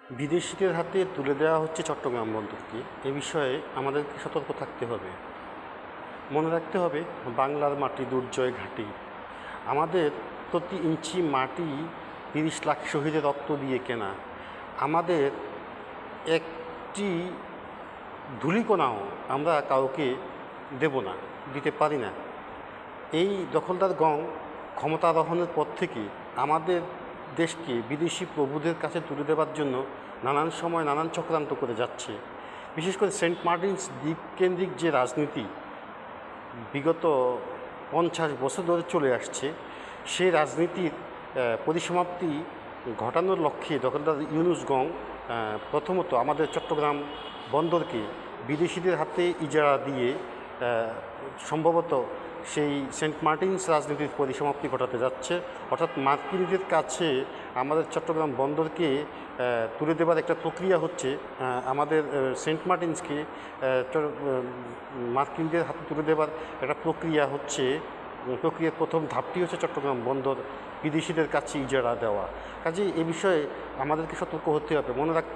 বিদেশিদের হাতে তুলে দেওয়া হচ্ছে চট্টগ্রাম বন্দরকে। এ বিষয়ে আমাদেরকে সতর্ক থাকতে হবে। মনে রাখতে হবে, বাংলার মাটি দুর্জয় ঘাঁটি। আমাদের প্রতি ইঞ্চি মাটি ৩০ লাখ শহীদের রক্ত দিয়ে কেনা। আমাদের একটি ধূলিকণাও আমরা কাউকে দেব না, দিতে পারি না। এই দখলদার গং ক্ষমতারোহণের পর থেকে আমাদের দেশকে বিদেশি প্রভুদের কাছে তুলে দেওয়ার জন্য নানান সময় নানান চক্রান্ত করে যাচ্ছে। বিশেষ করে সেন্ট মার্টিনস দ্বীপকেন্দ্রিক যে রাজনীতি বিগত ৫০ বছর ধরে চলে আসছে, সেই রাজনীতির পরিসমাপ্তি ঘটানোর লক্ষ্যে দখলদার ইউনুস গং প্রথমত আমাদের চট্টগ্রাম বন্দরকে বিদেশিদের হাতে ইজারা দিয়ে সম্ভবত সেই সেন্ট মার্টিনস রাজনীতির পরিসমাপ্তি ঘটাতে যাচ্ছে। অর্থাৎ মার্কিনীদের কাছে আমাদের চট্টগ্রাম বন্দরকে তুলে দেওয়ার একটা প্রক্রিয়া হচ্ছে। আমাদের সেন্ট মার্টিনসকে মার্কিনদের হাতে তুলে দেওয়ার একটা প্রক্রিয়া হচ্ছে। প্রক্রিয়ার প্রথম ধাপটি হচ্ছে চট্টগ্রাম বন্দর বিদেশিদের কাছে ইজারা দেওয়া। কাজেই এ বিষয়ে আমাদেরকে সতর্ক হতে হবে। মনে রাখতে